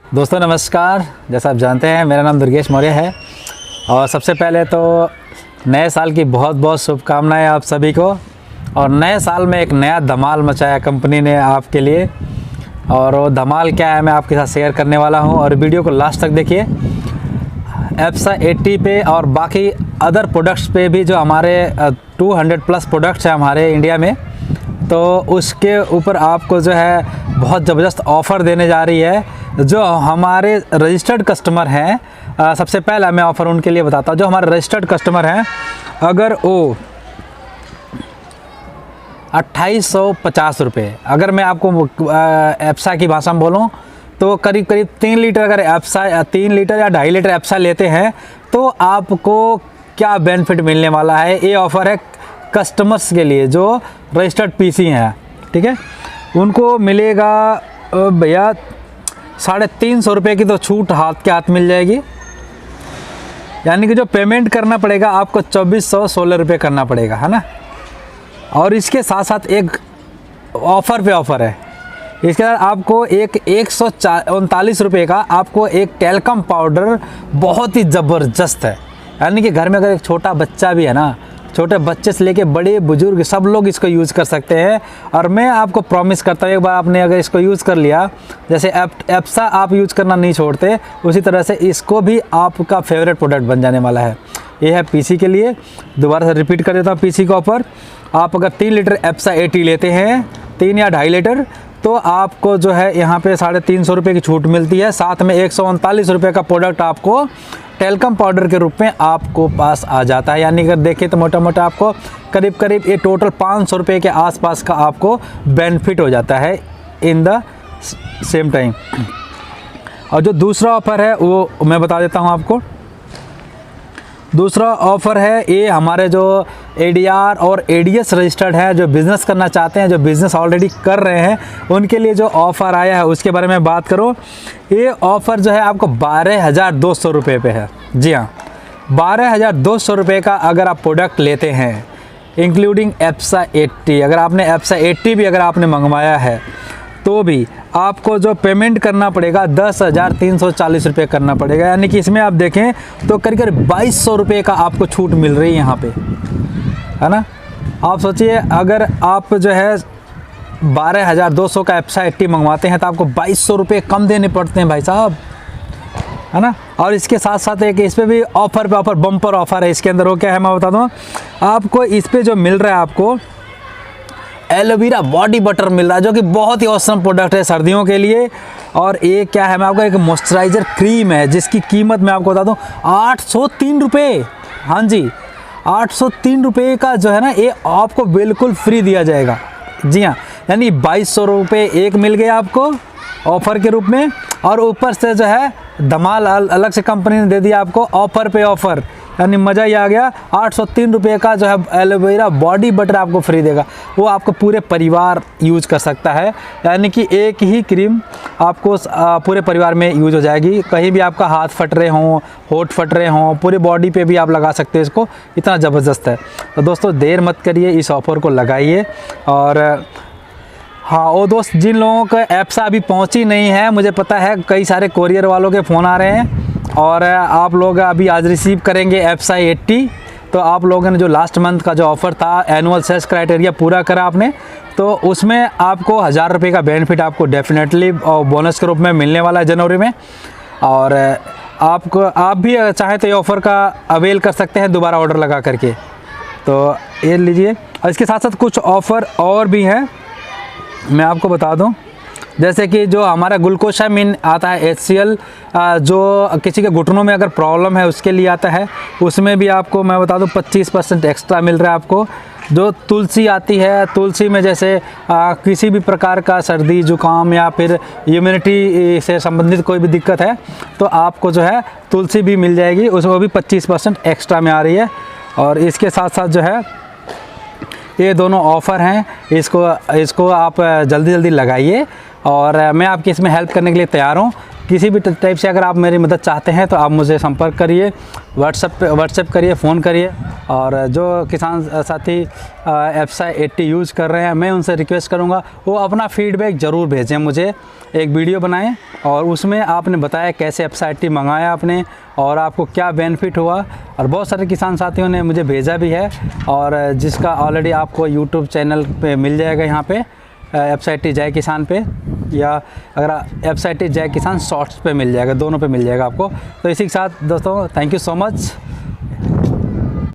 दोस्तों नमस्कार। जैसा आप जानते हैं मेरा नाम दुर्गेश मौर्य है और सबसे पहले तो नए साल की बहुत बहुत शुभकामनाएं आप सभी को। और नए साल में एक नया धमाल मचाया कंपनी ने आपके लिए, और वो धमाल क्या है मैं आपके साथ शेयर करने वाला हूं। और वीडियो को लास्ट तक देखिए। एप्सा 80 पे और बाकी अदर प्रोडक्ट्स पे भी जो हमारे 200 प्लस प्रोडक्ट्स हैं हमारे इंडिया में, तो उसके ऊपर आपको जो है बहुत ज़बरदस्त ऑफ़र देने जा रही है। जो हमारे रजिस्टर्ड कस्टमर हैं, सबसे पहला मैं ऑफ़र उनके लिए बताता हूँ। जो हमारे रजिस्टर्ड कस्टमर हैं, अगर वो 2850 रुपये, अगर मैं आपको एप्सा की भाषा में बोलूँ तो करीब करीब 3 लीटर, अगर एप्सा 3 लीटर या 2.5 लीटर एप्सा लेते हैं तो आपको क्या बेनिफिट मिलने वाला है। ये ऑफ़र है कस्टमर्स के लिए जो रजिस्टर्ड पीसी हैं, ठीक है। उनको मिलेगा भैया 350 रुपये की तो छूट हाथ के हाथ मिल जाएगी। यानी कि जो पेमेंट करना पड़ेगा आपको 2416 रुपये करना पड़ेगा, है ना। और इसके साथ साथ एक ऑफ़र पे ऑफ़र है। इसके साथ आपको एक 139 रुपये का आपको एक टेल्कम पाउडर बहुत ही ज़बरदस्त है। यानी कि घर में अगर एक छोटा बच्चा भी है ना, छोटे बच्चे से लेके बड़े बुजुर्ग सब लोग इसको यूज़ कर सकते हैं। और मैं आपको प्रॉमिस करता हूँ, एक बार आपने अगर इसको यूज़ कर लिया, जैसे एप्सा आप यूज़ करना नहीं छोड़ते, उसी तरह से इसको भी आपका फेवरेट प्रोडक्ट बन जाने वाला है। ये है पीसी के लिए। दोबारा से रिपीट कर देता हूँ पीसी का ऑफर। आप अगर 3 लीटर एप्सा 80 लेते हैं, 3 या 2.5 लीटर, तो आपको जो है यहाँ पे 350 रुपये की छूट मिलती है। साथ में 139 रुपये का प्रोडक्ट आपको टेल्कम पाउडर के रूप में आपको पास आ जाता है। यानी अगर देखें तो मोटा मोटा आपको करीब करीब ये टोटल 500 रुपये के आसपास का आपको बेनिफिट हो जाता है इन द सेम टाइम। और जो दूसरा ऑफ़र है वो मैं बता देता हूँ आपको। दूसरा ऑफ़र है ये हमारे जो ADR और ADS रजिस्टर्ड है, जो बिज़नेस करना चाहते हैं, जो बिज़नेस ऑलरेडी कर रहे हैं, उनके लिए जो ऑफ़र आया है उसके बारे में बात करूं। ये ऑफ़र जो है आपको 12,200 रुपये पे है। जी हाँ, 12,200 रुपये का अगर आप प्रोडक्ट लेते हैं इंक्लूडिंग एप्सा 80, अगर आपने एप्सा 80 भी अगर आपने मंगवाया है तो भी आपको जो पेमेंट करना पड़ेगा 10,340 रुपये करना पड़ेगा। यानी कि इसमें आप देखें तो करीब करीब 2200 रुपये का आपको छूट मिल रही है यहाँ पे, है ना। आप सोचिए अगर आप जो है 12,200 का एप्सा 80 मंगवाते हैं तो आपको 2200 रुपये कम देने पड़ते हैं भाई साहब, है ना। और इसके साथ साथ एक इस पर भी ऑफ़र पे ऑफ़र, बम्पर ऑफ़र है इसके अंदर। वो क्या है मैं बता दूँ आपको। इस पर जो मिल रहा है आपको एलोवेरा बॉडी बटर मिल रहा है, जो कि बहुत ही ऑसम प्रोडक्ट है सर्दियों के लिए। और ये क्या है मैं आपको एक मॉइस्चराइज़र क्रीम है जिसकी कीमत मैं आपको बता दूं 803 रुपये। हाँ जी, 803 रुपये का जो है ना ये आपको बिल्कुल फ्री दिया जाएगा। जी हाँ, यानी 2200 रुपये एक मिल गया आपको ऑफ़र के रूप में, और ऊपर से जो है धमाल अलग से कंपनी ने दे दिया आपको ऑफ़र पे ऑफ़र। यानी मज़ा ही आ गया। 803 रुपये का जो है एलोवेरा बॉडी बटर आपको फ्री देगा। वो आपको पूरे परिवार यूज़ कर सकता है। यानी कि एक ही क्रीम आपको पूरे परिवार में यूज़ हो जाएगी। कहीं भी आपका हाथ फट रहे हों, होंठ फट रहे हों, पूरी बॉडी पे भी आप लगा सकते हो इसको। इतना ज़बरदस्त है। तो दोस्तों देर मत करिए, इस ऑफ़र को लगाइए। और हाँ, वो दोस्त जिन लोगों का एप्सा अभी पहुंची नहीं है, मुझे पता है कई सारे कोरियर वालों के फ़ोन आ रहे हैं और आप लोग अभी आज रिसीव करेंगे एप्सा 80। तो आप लोगों ने जो लास्ट मंथ का जो ऑफ़र था, एनुअल सेल्स क्राइटेरिया पूरा करा आपने, तो उसमें आपको 1000 रुपये का बेनिफिट आपको डेफिनेटली बोनस के रूप में मिलने वाला है जनवरी में। और आप भी चाहें तो ये ऑफ़र का अवेल कर सकते हैं दोबारा ऑर्डर लगा करके। तो ये लीजिए। और इसके साथ साथ कुछ ऑफ़र और भी हैं, मैं आपको बता दूं। जैसे कि जो हमारा ग्लूकोसामिन आता है HCl, जो किसी के घुटनों में अगर प्रॉब्लम है उसके लिए आता है, उसमें भी आपको मैं बता दूं 25% एक्स्ट्रा मिल रहा है आपको। जो तुलसी आती है, तुलसी में जैसे किसी भी प्रकार का सर्दी जुकाम या फिर इम्यूनिटी से संबंधित कोई भी दिक्कत है तो आपको जो है तुलसी भी मिल जाएगी, उसमें भी 25% एक्स्ट्रा में आ रही है। और इसके साथ साथ जो है ये दोनों ऑफ़र हैं, इसको आप जल्दी जल्दी लगाइए। और मैं आपकी इसमें हेल्प करने के लिए तैयार हूँ। किसी भी टाइप से अगर आप मेरी मदद चाहते हैं तो आप मुझे संपर्क करिए, व्हाट्सएप करिए, फ़ोन करिए। और जो किसान साथी एप्सा 80 यूज़ कर रहे हैं, मैं उनसे रिक्वेस्ट करूंगा वो अपना फीडबैक ज़रूर भेजें मुझे, एक वीडियो बनाएं और उसमें आपने बताया कैसे एप्सा 80 मंगाया आपने और आपको क्या बेनिफिट हुआ। और बहुत सारे किसान साथियों ने मुझे भेजा भी है और जिसका ऑलरेडी आपको यूट्यूब चैनल पे मिल जाएगा, यहाँ पे एप्सा 80 जय किसान पे, या अगर एप्सा 80 जय किसान शॉर्ट्स पे मिल जाएगा, दोनों पे मिल जाएगा आपको। तो इसी के साथ दोस्तों थैंक यू सो मच।